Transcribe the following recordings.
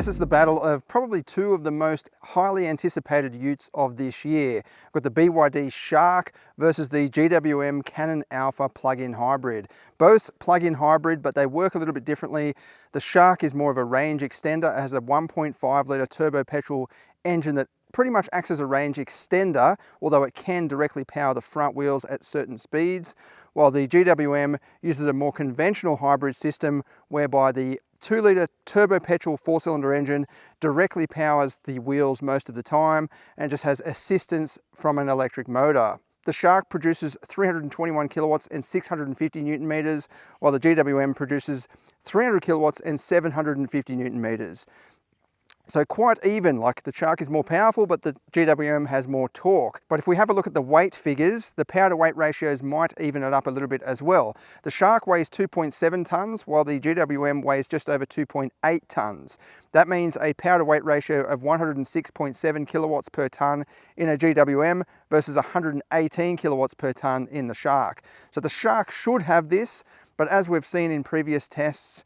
guess it's the battle of probably two of the most highly anticipated utes of this year. We've got the BYD Shark versus the GWM Alpha plug-in hybrid. Both plug-in hybrid, but they work a little bit differently. The Shark is more of a range extender. It has a 1.5 litre turbo-petrol engine that pretty much acts as a range extender, although it can directly power the front wheels at certain speeds, while the GWM uses a more conventional hybrid system whereby the 2 litre turbo-petrol 4-cylinder engine directly powers the wheels most of the time and just has assistance from an electric motor. The Shark produces 321 kilowatts and 650 newton meters, while the GWM produces 300 kilowatts and 750 newton meters. So quite even, like the Shark is more powerful, but the GWM has more torque. But if we have a look at the weight figures, the power to weight ratios might even it up a little bit as well. The Shark weighs 2.7 tons, while the GWM weighs just over 2.8 tons. That means a power to weight ratio of 106.7 kilowatts per ton in a GWM versus 118 kilowatts per ton in the Shark. So the Shark should have this, but as we've seen in previous tests,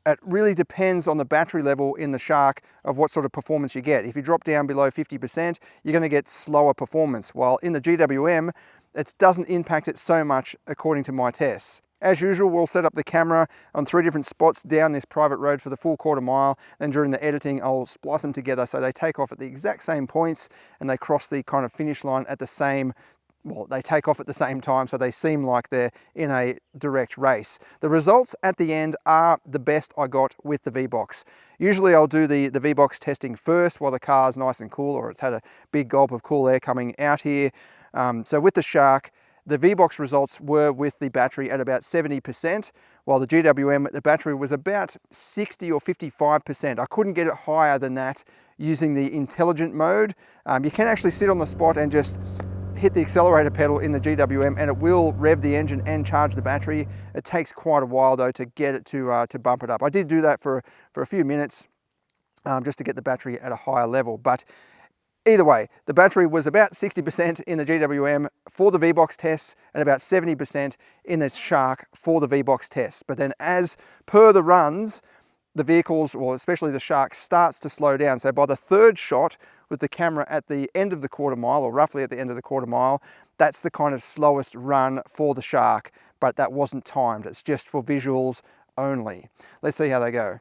it really depends on the battery level in the Shark of what sort of performance you get. If you drop down below 50%, you're going to get slower performance, while in the GWM, it doesn't impact it so much according to my tests. As usual, we'll set up the camera on 3 different spots down this private road for the full quarter mile, and during the editing, I'll splice them together so they take off at the exact same points and they cross the kind of finish line at the same well, they take off at the same time, so they seem like they're in a direct race. The results at the end are the best I got with the V-Box. Usually I'll do the V-Box testing first while the car's nice and cool, or it's had a big gulp of cool air coming out here. So with the Shark, the V-Box results were with the battery at about 70%, while the GWM, the battery was about 60 or 55%. I couldn't get it higher than that using the intelligent mode. You can actually sit on the spot and just hit the accelerator pedal in the GWM and it will rev the engine and charge the battery. It takes quite a while though to get it to bump it up. I did do that for a few minutes just to get the battery at a higher level. But either way, the battery was about 60% in the GWM for the V-Box tests and about 70% in the Shark for the V-Box tests. But then as per the runs, the vehicles, or especially the Shark, starts to slow down. So by the third shot with the camera at the end of the quarter mile, or roughly at the end of the quarter mile, that's the kind of slowest run for the Shark, but that wasn't timed. It's just for visuals only. Let's see how they go.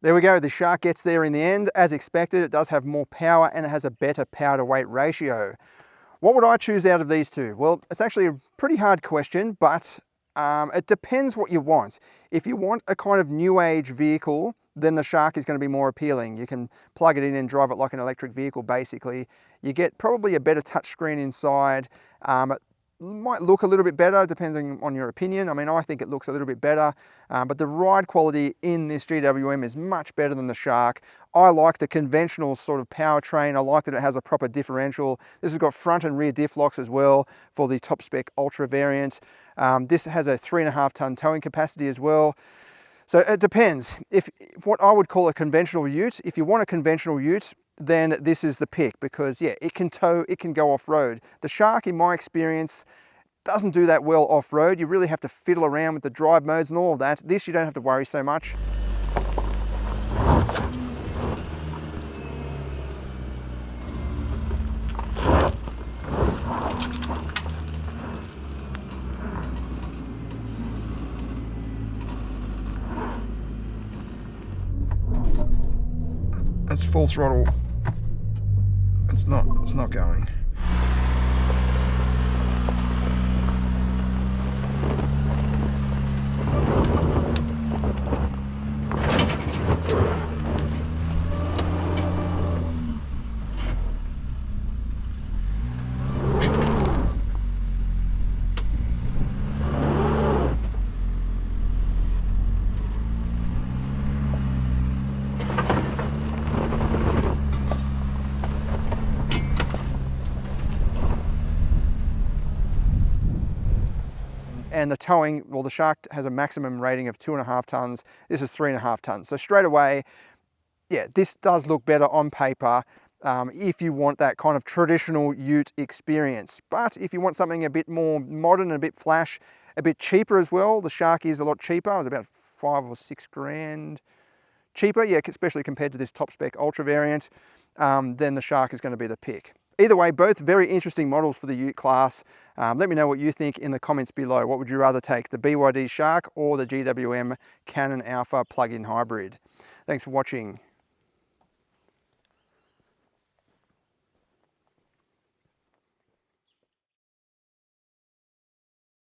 There we go, the Shark gets there in the end. As expected, it does have more power and it has a better power to weight ratio. What would I choose out of these two? Well, it's actually a pretty hard question, but it depends what you want. If you want a kind of new age vehicle, then the Shark is going to be more appealing. You can plug it in and drive it like an electric vehicle, basically. You get probably a better touchscreen inside. It might look a little bit better, depending on your opinion. I mean, I think it looks a little bit better, but the ride quality in this GWM is much better than the Shark. I like the conventional sort of powertrain. I like that it has a proper differential. This has got front and rear diff locks as well for the top spec Ultra variant. This has a 3.5 ton towing capacity as well. So it depends. If what I would call a conventional ute, if you want a conventional ute, then this is the pick, because yeah, it can tow, it can go off-road. The Shark, in my experience, doesn't do that well off-road. You really have to fiddle around with the drive modes and all of that. This, you don't have to worry so much. It's full throttle. It's not going. And the towing, well, the Shark has a maximum rating of 2.5 tons. This is 3.5 tons. So straight away, yeah, this does look better on paper if you want that kind of traditional ute experience. But if you want something a bit more modern, a bit flash, a bit cheaper as well, the Shark is a lot cheaper. It was about 5 or 6 grand cheaper, yeah, especially compared to this top spec Ultra variant. Then the Shark is going to be the pick. Either way, both very interesting models for the ute class. Let me know what you think in the comments below. What would you rather take, the BYD Shark or the GWM Cannon Alpha plug-in hybrid? Thanks for watching.